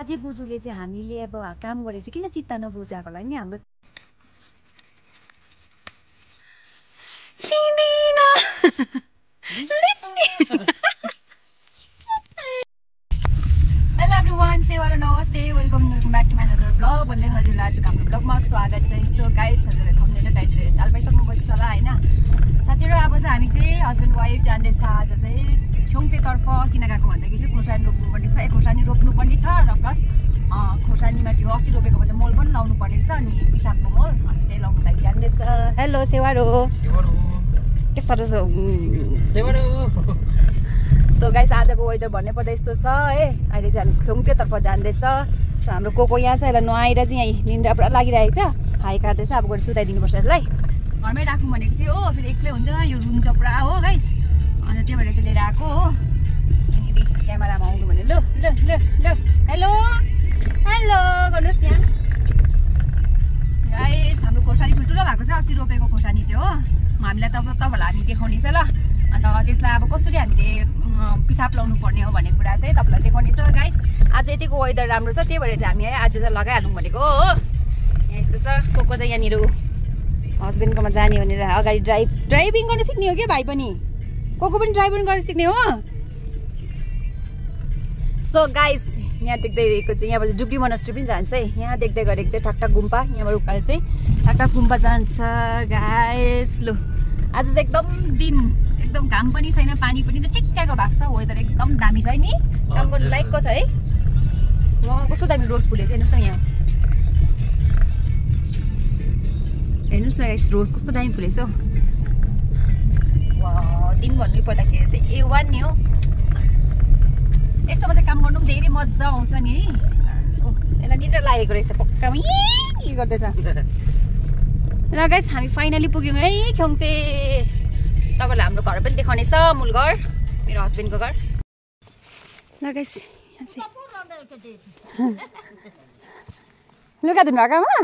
अझै बोजूले चाहिँ हामीले अब काम गरेर चाहिँ किन चित्त नबुझाएको होला नि हाम्रो हेलो एभ्रीवान सेवारो नमस्ते welcome back to my another vlog भन्दै हजुरलाई आजको हाम्रो ब्लगमा स्वागत छ। सो गाइस हजुरलाई थम्बनेल र टाइटल हेरेर चाल पाइसक्नु भएको छ होला हैन साथीहरु। अब चाहिँ हामी चाहिँ हस्बेन्ड वाइफ जाँदैछ आज चाहिँ ख्योङतेतर्फ। किन गएको भन्दाखेरि चाहिँ खोर्सानी रोप्नुपर्ने छ, खोर्सानी रोप्नुपर्ने छ र प्लस खोर्सानीमा त्यो अस्ति रोपेकोमा चाहिँ मल पनि लाउनु पर्ने छ अनि पिसाबको मल अनि त्यही लाउनु लागि जाँदैछ। हेलो सेवारो के छ सेवारो। सो गाइस आजको वेदर भन्नै पर्दा यस्तो छ है। अहिले चाहिँ हामी ख्योङतेतर्फ जाँदैछ। हाम्रो कोको यहाँ छ, यसलाई नुहाएर चाहिँ यहाँ निन्द्रा पुरा लागिरहेको छ, हाई काट्दैछ। अब गएर सुताइदिनुपर्छ यसलाई। घरमै राख्नु भनेको थियो हो, फेरि एक्लै हुन्छ यो रुन्छ पुरा हो गाइस, अन्त त्यही भएर चाहिँ लिएर आएको हो। यहाँनिर क्यामेरामा आउनु भने ल ल ल ल हेलो हेलो गर्नुहोस् यहाँ गाइस। हाम्रो खोर्सानी ठुल्ठुलो भएको छ, अस्ति रोपेको खोर्सानी चाहिँ हो। हामीलाई तपाईँहरूलाई हामी देखाउने छ ल। अन्त त्यसलाई अब कसरी हामीले पिसाब लाउनु पर्ने हो भन्ने कुरा चाहिँ तपाईँलाई देखाउने छ गाइस। आज यतिको वेदर राम्रो छ, त्यही भएर चाहिँ हामी आज चाहिँ लगाइहालौँ भनेको हो। यहाँ यस्तो छ। कोको चाहिँ यहाँनिर हस्बेन्डकोमा जाने भनेर अगाडि ड्राइभिङ गर्न सिक्ने हो क्या भाइ पनि, कोको पनि ड्राइभिङ गर्न सिक्ने हो। सो गाइस यहाँ देख्दै गरेको चाहिँ यहाँबाट डुब्डी मोनास्ट्री पनि जान्छ है। यहाँ देख्दै गरेको चाहिँ ठकठक गुम्पा, यहाँबाट उकालो चाहिँ ठकठक गुम्पा जान्छ गाइस। लु आज चाहिँ एकदम दिन एकदम घाम पनि छैन, पानी पनि चाहिँ ठिक्कैको भएको छ। वेदर एकदम दामी छ नि, काम गर्नु लायकको छ है। वहाँ कस्तो दामी रोज फुलेको छ हेर्नुहोस् न। यहाँ हेर्नुहोस् न गाइस, रोज कस्तो दामी फुलेको छ। दिन भन्नै पर्दाखेरि त A1 नि हो। यस्तोमा चाहिँ काम गर्नु पनि धेरै मजा आउँछ नि। यसलाई निन्द्रा लागेको रहेछ पक्कामै के गर्दैछ। र गाइस हामी फाइनली पुग्यौँ है ख्योङते। तपाईँलाई हाम्रो घर पनि देखाउने छ, मूल घर मेरो हस्बेन्डको घर। ल गाइस लुगा धुनु भएकोमा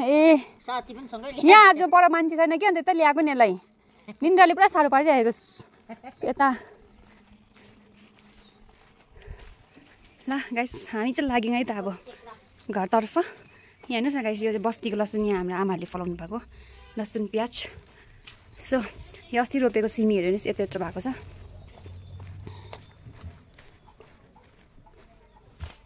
ए यहाँ आज पर मान्छे छैन कि, अन्त यता ल्याएको नि यसलाई। निन्द्राले पुरा साह्रो पारिरहेको यता। ल गाइस हामी चाहिँ लाग्यौँ है त अब घरतर्फ। यहाँ हेर्नुहोस् न गाइस, यो बस्तीको लसुन यहाँ हाम्रो आमाहरूले फलाउनु भएको लसुन प्याज। सो यो अस्ति रोपेको सिमीहरू हेर्नुहोस् यत्रो यत्रो भएको छ।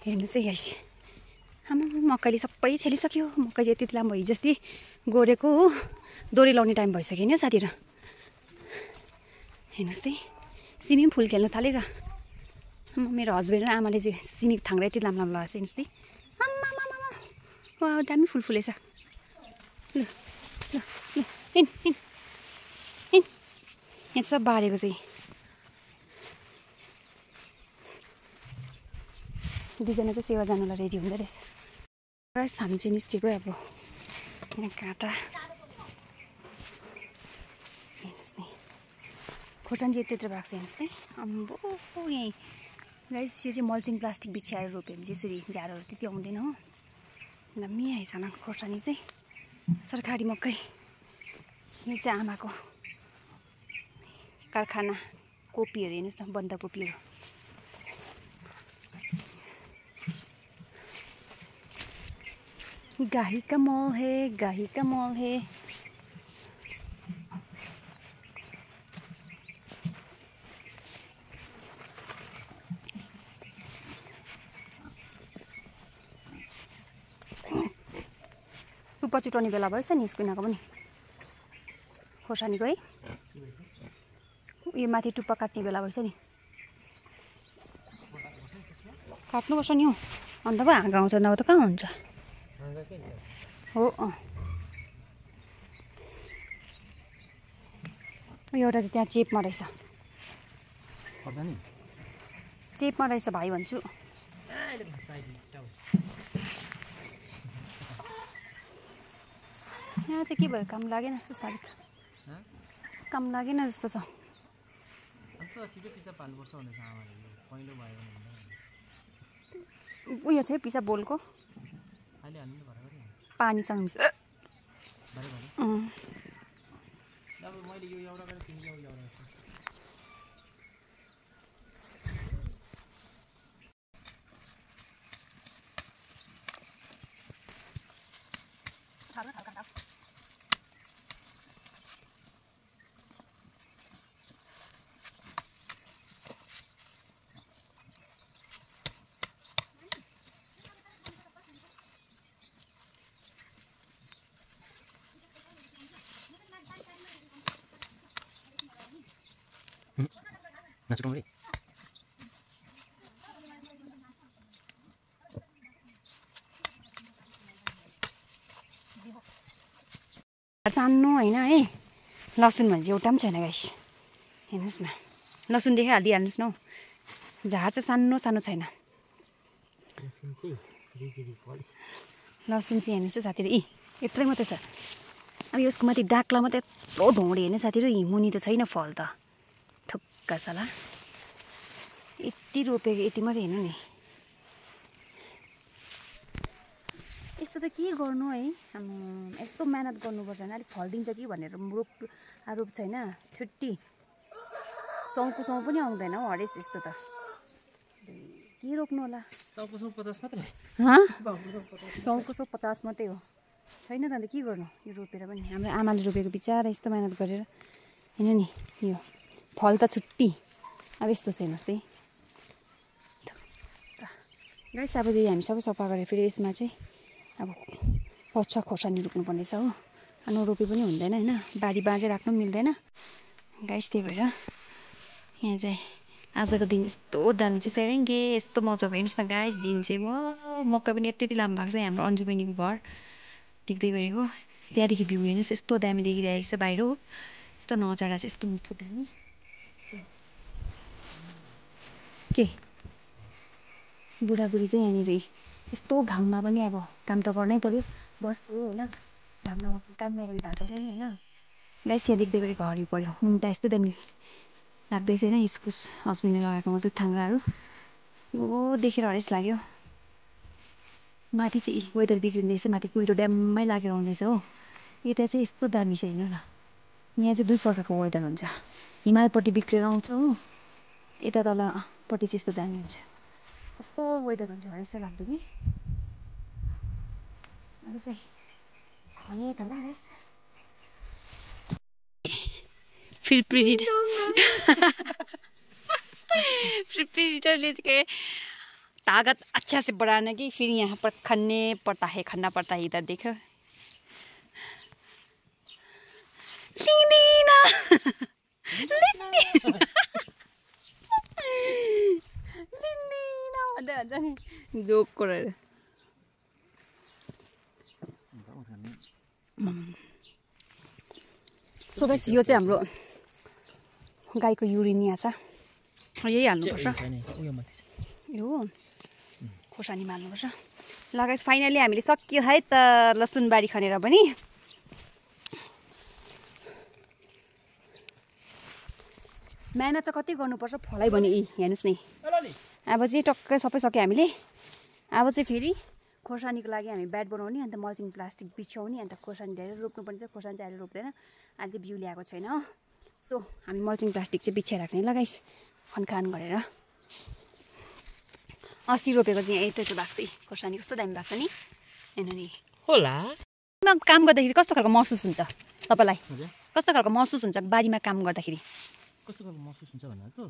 हेर्नुहोस् है गाइस, हाम्रो मकैले सबै छेलिसक्यो। मकै चाहिँ यति लामो हिजो अस्ति गोडेको हो, दोरी लाउने टाइम भइसक्यो नि साथीहरू। हेर्नुहोस् है सिमी पनि फुल खेल्नु थालेछ। मेरो हस्बेन्ड र आमाले चाहिँ सिमीको थाङ्रा यति लामो लामो लगाएको छ हेर्नुहोस् है। वा दामी फुल फुलेछ। ल ल ल हिँड हिँड हिँड। यहाँ सब बारेको चाहिँ दुईजना चाहिँ सेवा जानुलाई रेडी हुँदै रहेछ। गाइस हामी चाहिँ निस्केको अब यहाँ काँटा हेर्नुहोस् नि, खोर्सानी चाहिँ यत्रो भएको छ हेर्नुहोस् नि। अम्बो यहीँ गाइस यो चाहिँ मल्चिङ प्लास्टिक बिछ्याएर रोप्यो भने चाहिँ यसरी झारहरू त्यति आउँदैन हो। दामी आइसन खोर्सानी चाहिँ सरकारी मकै। यो चाहिँ आमाको कारखाना कोपीहरू हेर्नुहोस् न, बन्दाकोपीहरू। गाही का मल है, गाही का मल है। टुप्पा चुटाउने बेला भएछ नि यसको यिनीहरूको पनि खोर्सानीको है। यो माथि टुप्पा काट्ने बेला भएछ नि, काट्नुपर्छ नि हौ। अन्त पो हाँगा आउँछ, नभए त कहाँ हुन्छ हो। एउटा चाहिँ त्यहाँ चेपमा रहेछ, चेपमा रहेछ भाइ भन्छु। यहाँ चाहिँ के भयो, काम लागेन जस्तो छ, काम लागेन जस्तो छ। उयो छ पिसा बोलको पानीसँग मिस छार्न थाल्का Masuk kembali. सानो होइन है लसुन भने चाहिँ एउटा पनि छैन गाइस हेर्नुहोस् न लसुन देखेर हालिदिइहाल्नुहोस् न हौ झार चाहिँ सानो सानो छैन लसुन चाहिँ हेर्नुहोस् त साथीहरू यत्रै मात्रै छ अब यसको माथि डाक्ला मात्रै यत्रो ढोँडे हेर्ने साथीहरू मुनि त छैन फल त थुक्का साला यति रोपेको यति मात्रै हेर्नु नि यस्तो त के गर्नु है यस्तो मेहनत गर्नुपर्छ होइन अलिक फल दिन्छ कि भनेर रोप्छ होइन छुट्टी साउको साउ पनि आउँदैन हौ हरेस यस्तो त के रोप्नु होला साउको साउ 50 मात्रै साउको साउ 50 मात्रै हो छैन त अन्त के गर्नु यो रोपेर पनि हाम्रो आमाले रोपेको बिचारा यस्तो मेहनत गरेर होइन नि यो फल त छुट्टी अब यस्तो छ हेर्नुहोस् त्यही गाइस अब चाहिँ हामी सबै सफा गरेर फेरि यसमा चाहिँ अब पछुवा खोर्सानी रोप्नुपर्ने छ हो नरोपे पनि हुँदैन होइन बारी बाँझै राख्नु पनि मिल्दैन गाइस त्यही भएर यहाँ चाहिँ आजको दिन यस्तो दामी चाहिँ सेरेङ्गे यस्तो मजाको हेर्नुहोस् न गाइस दिन चाहिँ मकै पनि यति लामो भएको छ हाम्रो अन्जु बहिनीको घर देख्दै गरेको त्यहाँदेखि भ्यू हेर्नुहोस् यस्तो दामी देखिरहेको छ बाहिर हो यस्तो नजारा चाहिँ यस्तो मिठो दामी के बुढाबुढी चाहिँ यहाँनिर यस्तो घाममा पनि अब काम त गर्नै पर्यो बस्छु होइन घाममा काम नगरी भएको छैन होइन गाइस यहाँ देख्दै गरेको हरियो पर्यो मुन्टा यस्तो दामी लाग्दैछ होइन इस्कुस हस्बेन्डले लगाएको मजाले थाङ्राहरू यो देखेर हरेस लाग्यो माथि चाहिँ वेदर बिग्रिँदैछ माथि कुहिरो ड्याममै लागेर आउँदैछ हो यता चाहिँ यस्तो दामी छ हेर्नु न यहाँ चाहिँ दुई प्रकारको वेदर हुन्छ हिमालपट्टि बिग्रेर आउँछ हो यता तलपट्टि चाहिँ यस्तो दामी हुन्छ कस्तो वेदर हुन्छ हरेस लाग्दो कि अब चाहिँ खै त हरेस फिर प्रेडिटरले के ताकत अच्छा से बढ़ाने की फिर यहाँ पर खनने पड़ता है खनना पड़ता है इधर देखो लिनीना भन्दै भन्छ नि जोक गरेर सो गाइस यो चाहिँ हाम्रो गाईको युरिनिया छ यही हाल्नुपर्छ यो खोर्सानीमा हाल्नुपर्छ ल गाइस फाइनली हामीले सक्यो है त लसुनबारी खनेर पनि मेहनत चाहिँ कति गर्नुपर्छ फलै भने हेर्नुहोस् नि अब चाहिँ टक्कै सबै सक्यो हामीले अब चाहिँ फेरि खोर्सानीको लागि हामी ब्याट बनाउने अन्त मल्चिङ प्लास्टिक बिछ्याउने अन्त खोर्सानी ल्याएर रोप्नुपर्ने चाहिँ खोर्सानी चाहिँ अहिले रोप्दैन अहिले चाहिँ बिउ ल्याएको छैन हो सो हामी मल्चिङ प्लास्टिक चाहिँ बिछ्याइ राख्ने लगाइस खनखान गरेर 80 रोपेको चाहिँ यतै भएको छ खोर्सानी कस्तो दामी भएको छ नि हेर्नु नि होला काम गर्दाखेरि कस्तो खालको महसुस हुन्छ तपाईँलाई कस्तो खालको महसुस हुन्छ बारीमा काम गर्दाखेरि कस्तो खालको महसुस हुन्छ भन्नाको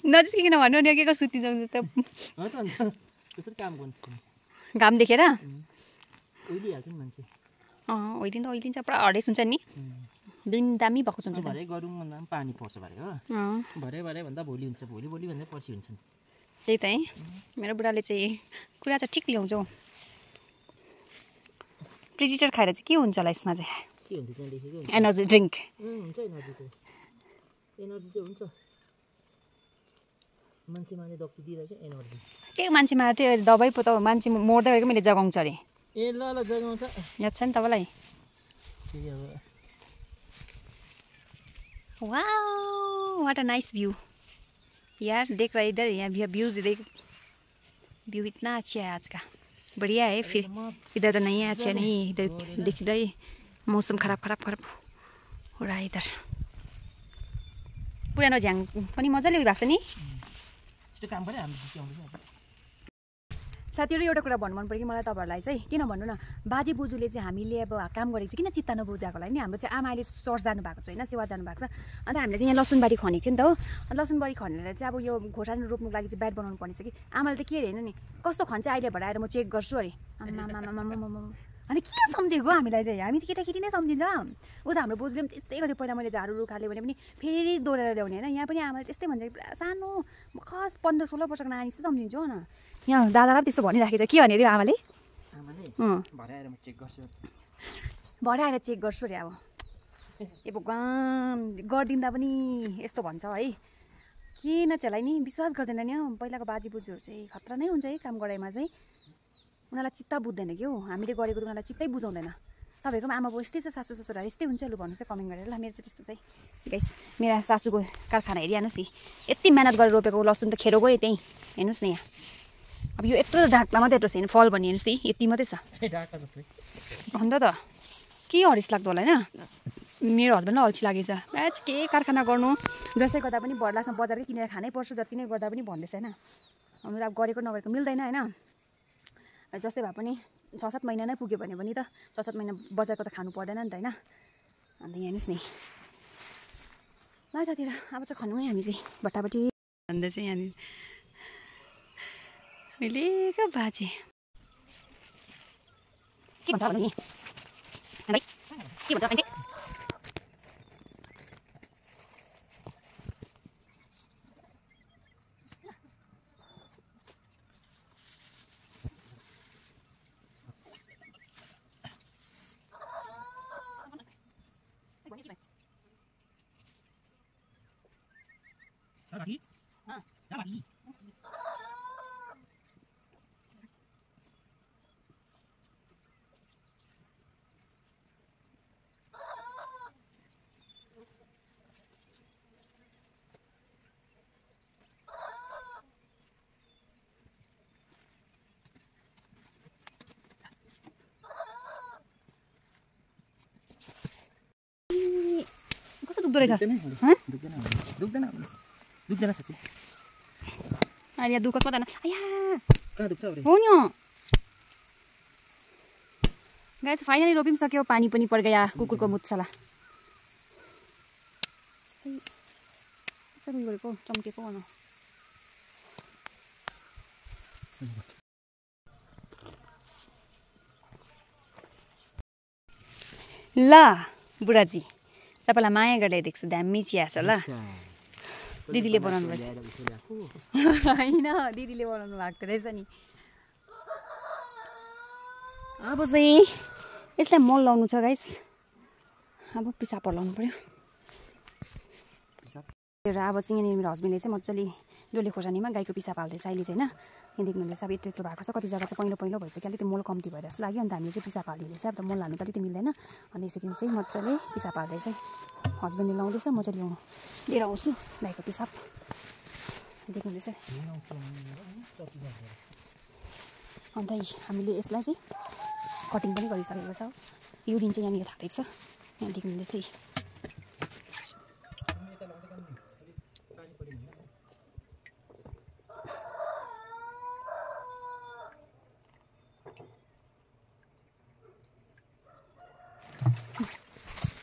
नजिकिकन भन्नु नि के को सुतिजाउँ जस्तो घाम देखेर ओइलिन्छ ओइलिन्छ पुरा हरेस हुन्छ नि दिन दामी भएको हुन्छ भरे गरौँ भन्दा पनि पानी पर्छ भरे हो भरे भरे भन्दा भोलि हुन्छ भोलि भोलि भन्दा पर्सि हुन्छ त्यही त है मेरो बुढाले चाहिँ कुरा चाहिँ ठिक ल्याउँछ हौ प्रेडिटर खाएर चाहिँ के हुन्छ होला यसमा चाहिँ के हुन्छ त्यहाँ लेखेको एनर्जी ड्रिङ्क हुन्छ एनर्जी चाहिँ हुन्छ मान्छे माने डक्टर दिइरहेछ एनर्जी के मान्छे मार थियो दबाई पो त मान्छे मर्दै गरेको मैले जगाउँछ अरे ए ल ल जगाउँछ याद छ नि तपाईँलाई wow what a nice view यार देख रहा है इधर यहाँ व्यूज देख व्यू इतना अच्छा है आज का बढ़िया है फिर इधर तो नहीं है अच्छा नहीं इधर दिख रही मौसम खराब हो रहा है इधर पुरानो झ्याङ पनि मजाले उयो भएको छ नि काम गरे हामी साथीहरु एउटा कुरा भन्नु मन पर्यो कि मलाई तपाईहरुलाई चाहिँ किन भन्नु न बाजे बोजूले चाहिँ हामीले अब काम गरेको चाहिँ किन चित्त नबुझाएको होला नि हाम्रो चाहिँ आमा अहिले चर्च जानु भएको छ हैन सेवा जानु भएको छ अनि हामीले चाहिँ यहाँ लसुनबारी खनेको थियो नि त हो लसुनबारी खनेर चाहिँ अब यो खोर्सानी रोप्नुको लागि चाहिँ ब्याट बनाउनु पर्ने छ कि आमाले त के हेर्नु नि कस्तो खन्छ अहिले भएर आएर म चेक गर्छु अरे अनि के सम्झेको हामीलाई चाहिँ हामी चाहिँ केटाकेटी नै सम्झिन्छ उ त हाम्रो बोजूले पनि त्यस्तै गरे पहिला मैले झाडु रुखाले भने पनि फेरि दोहोऱ्याएर ल्याउने हैन यहाँ पनि आमाले त्यस्तै भन्छ पुरा सानो खास 15-16 वर्षको नानी चाहिँ सम्झिन्छ हो न यहाँ दादालाई पनि त्यस्तो भनिराखेको छ के भने अरे आमाले भरे आएर चेक गर्छु अरे अब ए भगवान गरिदिँदा पनि यस्तो भन्छ है किन चाहिँ नि विश्वास गर्दैन नि पहिलाको बाजे बोजूहरू चाहिँ खतरा नै हुन्छ है काम गराइमा चाहिँ उनीहरूलाई चित्त बुझ्दैन के हो हामीले गरेको उनीहरूलाई चित्तै बुझाउँदैन तपाईँहरूको आमा बाउ यस्तै छ सासू ससुराहरू यस्तै हुन्छ लु भन्नुहोस् है कमेन्ट गरेर ल मेरो चाहिँ त्यस्तो चाहिँ गाइस मेरा सासूको कारखाना हेरिहाल्नुहोस् नि यति मेहनत गरेर रोपेको लसुन त खेरो गयो त्यहीँ हेर्नुहोस् न यहाँ अब यो यत्रो ढाक्ला मात्रै यत्रो छैन फल भन्ने हेर्नुहोस् है यति मात्रै छ अन्त त के हरिस लाग्दो होला होइन मेरो हस्बेन्डलाई अल्छी लागेछ म्याच के कारखाना गर्नु जसै गर्दा पनि भरलासमा बजारकै किनेर खानै पर्छ जति नै गर्दा पनि भन्दैछ होइन हामी त अब गरेको नगरेको मिल्दैन होइन जस्तै भए पनि 6-7 महिना नै पुग्यो भने पनि त 6-7 महिना बजारको त खानु पर्दैन नि त होइन अन्त यहाँ हेर्नुहोस् नि ल साथीहरु अब चाहिँ खन्नु है हामी चाहिँ भट्टाभट्टी भन्दै चाहिँ यहाँनिर मिलेको बाजे के भन्छ भन्नु नि के भन्छ दुख्दो रहेछ दुख्दैन साँच्चै अहिले दुखोस् मात्र कहाँ दुख्छ हो नि गाइस फाइनली रोपि पनि सक्यो पानी पनि पर्गया कुकुरको मुत्सला यसरी गरेको चम्केको भन ल बुढाजी तपाईलाई माया गरेर देख्छु दामी चिया छ ल दिदीले बनाउनु भएको होइन दिदीले बनाउनु भएको रहेछ नि अब चाहिँ यसलाई मल लाउनु छ गाइस अब पिसाब लाउनु पर्यो अब चाहिँ यहाँनिर मेरो हस्बेन्डले चाहिँ मजाले डोले खोर्सानीमा गाईको पिसाब हाल्दैछ अहिले चाहिँ होइन यहाँ देख्नुहुँदैछ अब यत्रो यत्रो भएको छ कति जग्गा चाहिँ पहिलो पहिलो भइसक्यो अलिकति मल कम्ती भएर जस्तो लाग्यो अन्त हामीले चाहिँ पिसाब हालिदिँदैछ अब त मल हाल्नु चाहिँ अलिकति मिल्दैन अनि यसरी चाहिँ मजाले पिसाब हाल्दैछ हस्बेन्डले लाउँदैछ म चाहिँ लिएर आउँछु गाईको पिसाब देख्नुहुँदैछ अन्त हामीले यसलाई चाहिँ कटिङ पनि गरिसकेको छ युरिन चाहिँ यहाँनिर थापेको छ यहाँ देख्नुहुँदैछ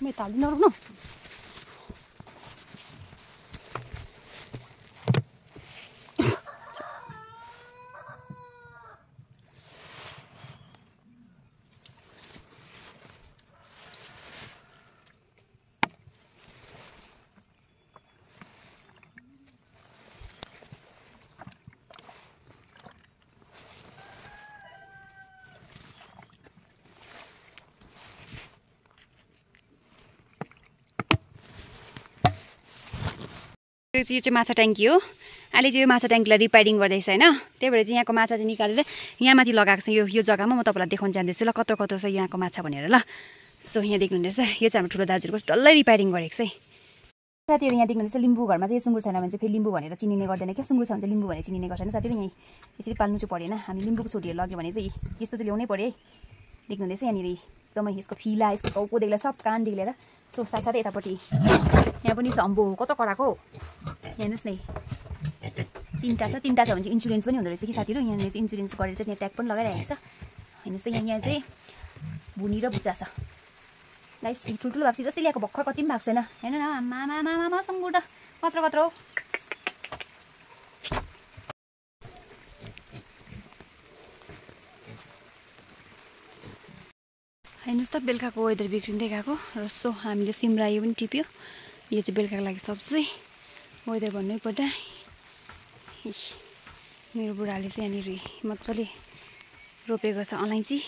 मैं ताली न रुकना यो चाहिँ माछा ट्याङ्की हो अहिले चाहिँ यो माछा ट्याङ्कीलाई रिपेयरिङ गर्दैछ हैन त्यही भएर चाहिँ यहाँको माछा चाहिँ निकालेर यहाँ माथि लगाएको छ यो जग्गामा म तपाईँलाई देखाउन जान्दैछु ल कत्रो कत्रो छ यहाँको माछा भनेर ल सो यहाँ देख्नुहुँदैछ यो चाहिँ हाम्रो ठुलो दाजुहरूको डल्लै रिपेयरिङ गरेको छ साथीहरु यहाँ देख्नुहुँदैछ लिम्बू घरमा चाहिँ सुँगुर छैन भने चाहिँ फेरि लिम्बू भनेर चिनिने गर्दैन क्या सुँगुर छ भने चाहिँ लिम्बू भनेर चिनिने गर्छ हैन साथीहरु यही यसरी पाल्नु चाहिँ परेन हामी लिम्बूको छोरीहरु लग्यो भने चाहिँ यस्तो चाहिँ ल्याउनै पर्यो है देख्नुहुँदैछ यहाँनिर एकदमै यसको फिला यसको टाउको देख्ला सब कान देख्लेर सो साथसाथै यतापट्टि यहाँ पनि छ अम्बो कत्रो कराको हेर्नुहोस् न 3टा छ भने चाहिँ इन्सुरेन्स पनि हुँदो रहेछ कि साथीहरू यहाँनिर चाहिँ इन्सुरेन्स गरेर चाहिँ यहाँ ट्याग पनि लगाइरहेको छ हेर्नुहोस् त यहाँ चाहिँ भुनी र बुच्चा छ गाइस ठुल्ठुलो भएको जस्तै ल्याएको भर्खर कति पनि भएको छैन हेर्नु न आमा सुँगुर त कत्रो कत्रो हो हेर्नुहोस् त बेलुकाको वेदर बिग्रिँदै गएको र सो हामीले सिमरायो पनि टिप्यो यो चाहिँ बेलुकाको लागि सब्जी वेदर भन्नै पर्दा मेरो बुढाले चाहिँ यहाँनिर मजाले रोपेको छ अलैँची